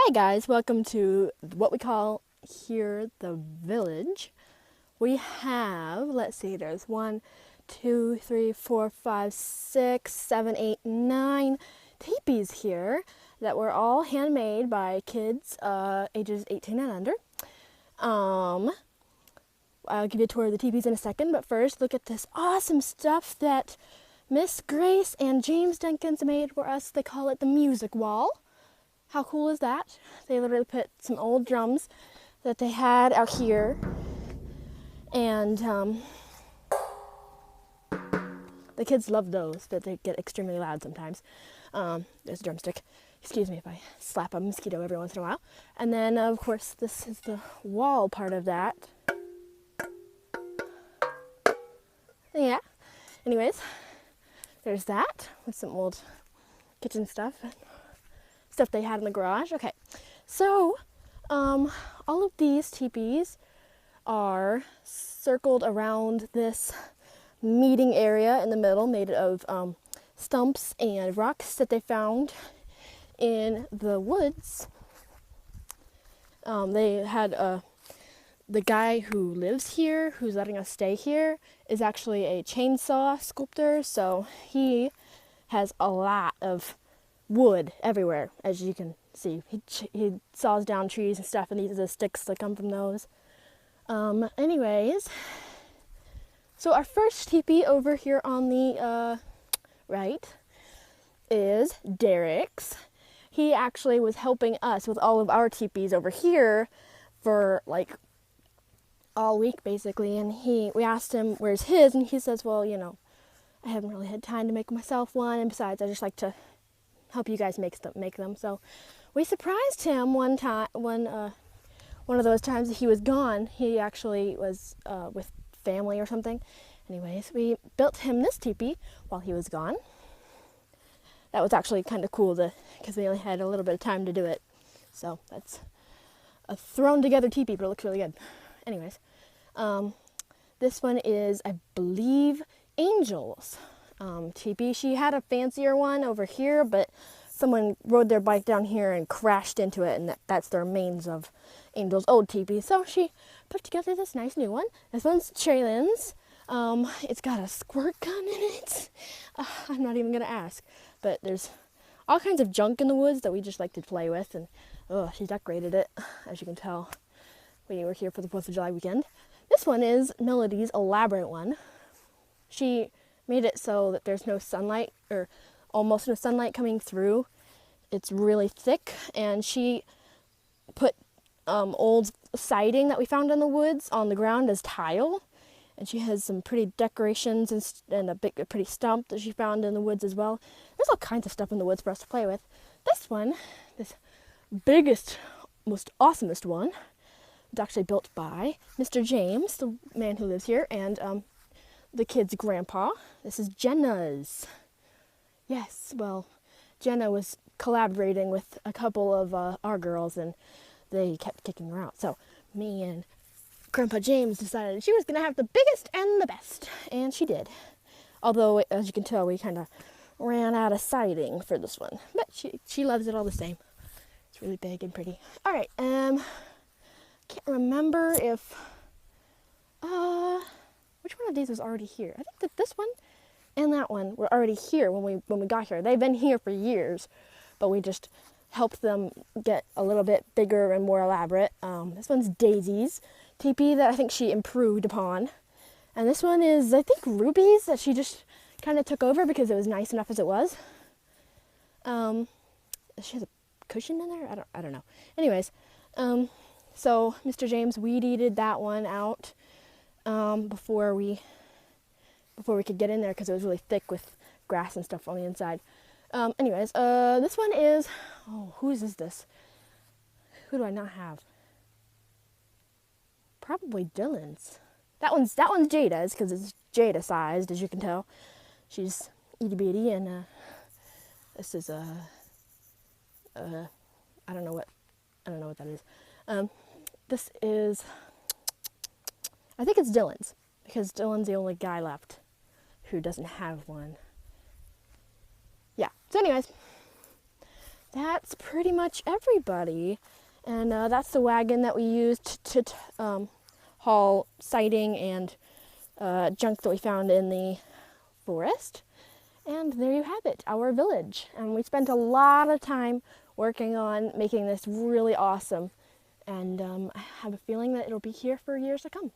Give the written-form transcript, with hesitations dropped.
Hey guys, welcome to what we call here the village. We have, let's see, there's 1, 2, 3, 4, 5, 6, 7, 8, 9 teepees here that were all handmade by kids ages 18 and under. I'll give you a tour of the teepees in a second, but first look at this awesome stuff that Miss Grace and James Duncans made for us. They call it the music wall. How cool is that? They literally put some old drums that they had out here, and the kids love those, but they get extremely loud sometimes. There's a drumstick. Excuse me if I slap a mosquito every once in a while. And then, of course, this is the wall part of that. Yeah. Anyways, there's that with some old kitchen stuff they had in the garage. Okay, so all of these teepees are circled around this meeting area in the middle, made of stumps and rocks that they found in the woods. They had the guy who lives here, who's letting us stay here, is actually a chainsaw sculptor, so he has a lot of wood everywhere, as you can see. He saws down trees and stuff, and these are the sticks that come from those. Anyways, so our first teepee over here on the right is Derek's. He actually was helping us with all of our teepees over here for like all week basically, and we asked him where's his, and he says, well, you know, I haven't really had time to make myself one, and besides I just like to help you guys make them. So we surprised him one of those times that he was gone. He actually was with family or something. Anyways, we built him this teepee while he was gone. That was actually kind of cool because we only had a little bit of time to do it. So that's a thrown together teepee, but it looks really good. Anyways, this one is, I believe, Angel's teepee. She had a fancier one over here, but someone rode their bike down here and crashed into it, and that's the remains of Angel's old teepee. So she put together this nice new one. This one's Traylin's. It's got a squirt gun in it. I'm not even gonna ask, but there's all kinds of junk in the woods that we just like to play with, and she decorated it, as you can tell. We were here for the 4th of July weekend. This one is Melody's elaborate one. She made it so that there's no sunlight, or almost no sunlight coming through. It's really thick, and she put old siding that we found in the woods on the ground as tile, and she has some pretty decorations and a pretty stump that she found in the woods as well. There's all kinds of stuff in the woods for us to play with. This one, this biggest, most awesomest one, was actually built by Mr. James, the man who lives here, and the kid's grandpa. This is Jenna's. Yes, well, Jenna was collaborating with a couple of our girls, and they kept kicking her out. So me and Grandpa James decided she was going to have the biggest and the best, and she did. Although, as you can tell, we kind of ran out of siding for this one, but she loves it all the same. It's really big and pretty. All right, can't remember if which one of these was already here. I think that this one and that one were already here when we got here. They've been here for years, but we just helped them get a little bit bigger and more elaborate. This one's Daisy's teepee that I think she improved upon. And this one is, I think, Ruby's that she just kind of took over because it was nice enough as it was. She has a cushion in there? I don't know. Anyways, so Mr. James weed-eated that one out before we could get in there because it was really thick with grass and stuff on the inside. Anyways, this one is, whose is this? Who do I not have? Probably Dylan's. That one's Jada's because it's Jada sized, as you can tell. She's itty bitty, and this is I don't know what that is. This is, I think it's Dylan's, because Dylan's the only guy left who doesn't have one. Yeah. So anyways, that's pretty much everybody. And that's the wagon that we used to haul siding and junk that we found in the forest. And there you have it, our village. And we spent a lot of time working on making this really awesome. And I have a feeling that it'll be here for years to come.